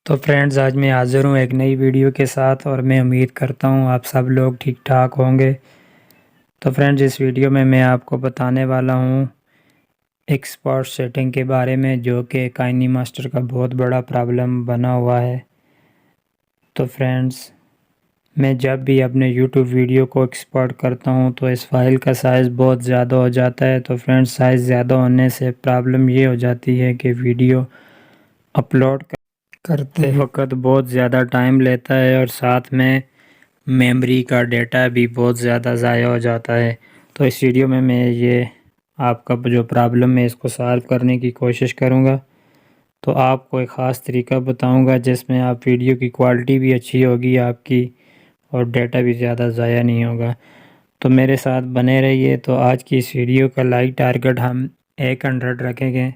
तो फ्रेंड्स, आज मैं हाज़िर हूँ एक नई वीडियो के साथ और मैं उम्मीद करता हूँ आप सब लोग ठीक ठाक होंगे। तो फ्रेंड्स, इस वीडियो में मैं आपको बताने वाला हूँ एक्सपोर्ट सेटिंग के बारे में, जो कि काइनी मास्टर का बहुत बड़ा प्रॉब्लम बना हुआ है। तो फ्रेंड्स, मैं जब भी अपने यूट्यूब वीडियो को एक्सपोर्ट करता हूँ तो इस फाइल का साइज़ बहुत ज़्यादा हो जाता है। तो फ्रेंड्स, साइज़ ज़्यादा होने से प्रॉब्लम ये हो जाती है कि वीडियो अपलोड करते वक्त बहुत ज़्यादा टाइम लेता है और साथ में मेमोरी का डेटा भी बहुत ज़्यादा ज़ाया हो जाता है। तो इस वीडियो में मैं ये आपका जो प्रॉब्लम है इसको सॉल्व करने की कोशिश करूँगा। तो आपको एक ख़ास तरीका बताऊँगा जिसमें आप वीडियो की क्वालिटी भी अच्छी होगी आपकी और डेटा भी ज़्यादा ज़ाया नहीं होगा। तो मेरे साथ बने रहिए। तो आज की इस वीडियो का लाइक टारगेट हम 100 रखेंगे।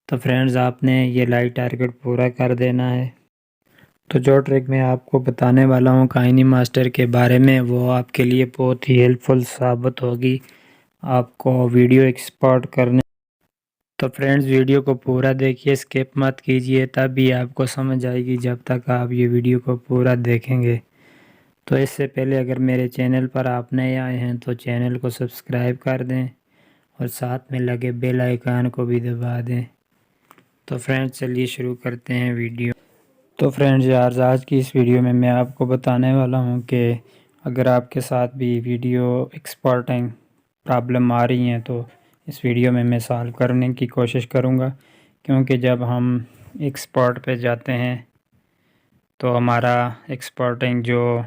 तो फ्रेंड्स, आपने ये लाइक टारगेट पूरा कर देना है। तो जो ट्रिक मैं आपको बताने वाला हूँ काइनी मास्टर के बारे में, वो आपके लिए बहुत ही हेल्पफुल साबित होगी आपको वीडियो एक्सपोर्ट करने। तो फ्रेंड्स, वीडियो को पूरा देखिए, स्किप मत कीजिए, तभी आपको समझ आएगी जब तक आप ये वीडियो को पूरा देखेंगे। तो इससे पहले अगर मेरे चैनल पर आप नए आए हैं तो चैनल को सब्सक्राइब कर दें और साथ में लगे बेल आइकन को भी दबा दें। तो फ्रेंड्स, चलिए शुरू करते हैं वीडियो। तो फ्रेंड्स यार, आज की इस वीडियो में मैं आपको बताने वाला हूं कि अगर आपके साथ भी वीडियो एक्सपोर्टिंग प्रॉब्लम आ रही हैं तो इस वीडियो में मैं सॉल्व करने की कोशिश करूंगा। क्योंकि जब हम एक्सपोर्ट पे जाते हैं तो हमारा एक्सपोर्टिंग जो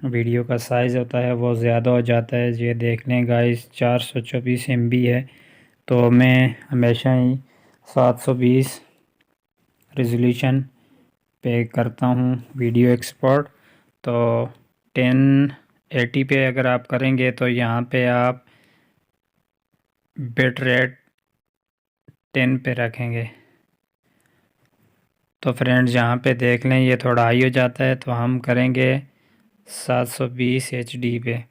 वीडियो का साइज़ होता है वो ज़्यादा हो जाता है। ये देख लें गाइस, 424 MB है। तो मैं हमेशा ही 720 रेजोल्यूशन पे करता हूँ वीडियो एक्सपोर्ट। तो 1080 पे अगर आप करेंगे तो यहाँ पे आप बिट रेट 10 पे रखेंगे। तो फ्रेंड्स, यहाँ पे देख लें ये थोड़ा हाई हो जाता है, तो हम करेंगे 720 HD पे।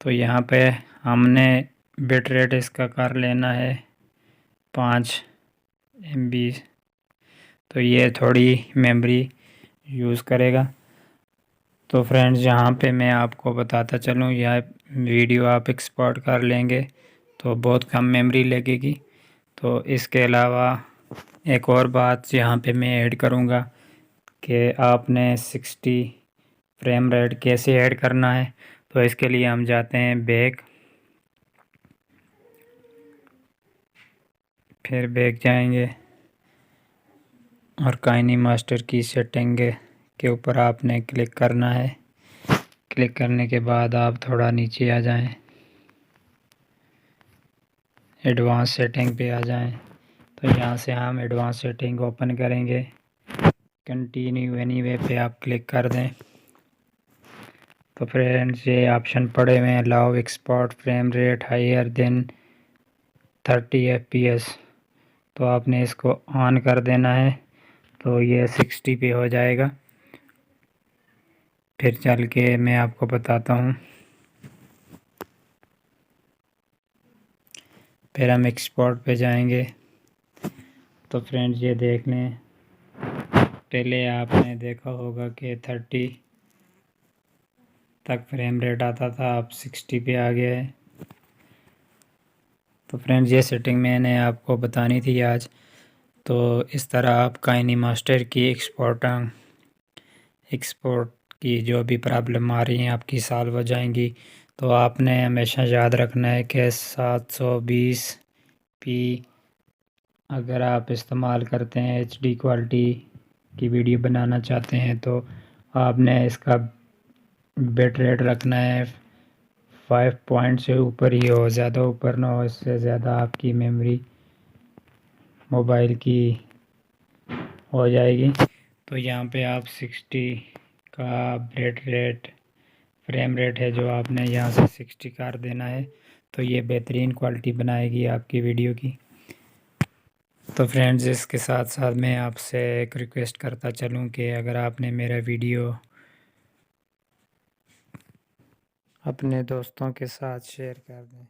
तो यहाँ पे हमने बिट रेट इसका कर लेना है 5 MB। तो ये थोड़ी मेमोरी यूज़ करेगा। तो फ्रेंड्स, यहाँ पे मैं आपको बताता चलूँ, यह वीडियो आप एक्सपोर्ट कर लेंगे तो बहुत कम मेमोरी लगेगी। तो इसके अलावा एक और बात यहाँ पे मैं ऐड करूँगा कि आपने 60 फ्रेम रेट कैसे ऐड करना है। तो इसके लिए हम जाते हैं बैक, फिर बैक जाएंगे और काइनी मास्टर की सेटिंग के ऊपर आपने क्लिक करना है। क्लिक करने के बाद आप थोड़ा नीचे आ जाएं, एडवांस सेटिंग पे आ जाएं। तो यहाँ से हम एडवांस सेटिंग ओपन करेंगे, कंटिन्यू एनीवे पे आप क्लिक कर दें। तो फ्रेंड्स, ये ऑप्शन पड़े हुए हैं, allow export frame rate higher than 30 FPS। तो आपने इसको ऑन कर देना है। तो ये 60 पे हो जाएगा। फिर चल के मैं आपको बताता हूँ। फिर हम एक्सपोर्ट पे जाएंगे। तो फ्रेंड्स, ये देख लें, पहले आपने देखा होगा कि 30 तक फ्रेम रेट आता था, अब 60 पे आ गया है। तो फ्रेंड्स, ये सेटिंग मैंने आपको बतानी थी आज। तो इस तरह आप काइनी मास्टर की एक्सपोर्ट की जो भी प्रॉब्लम आ रही हैं आपकी सॉल्व हो जाएंगी। तो आपने हमेशा याद रखना है कि 720p अगर आप इस्तेमाल करते हैं, HD क्वालिटी की वीडियो बनाना चाहते हैं, तो आपने इसका बिट रेट रखना है 5 पॉइंट से ऊपर ही हो, ज़्यादा ऊपर ना हो। इससे ज़्यादा आपकी मेमोरी मोबाइल की हो जाएगी। तो यहाँ पे आप 60 का बिट रेट फ्रेम रेट है जो आपने यहाँ से 60 कर देना है। तो ये बेहतरीन क्वालिटी बनाएगी आपकी वीडियो की। तो फ्रेंड्स, इसके साथ साथ मैं आपसे एक रिक्वेस्ट करता चलूँ कि अगर आपने मेरा वीडियो अपने दोस्तों के साथ शेयर कर दें।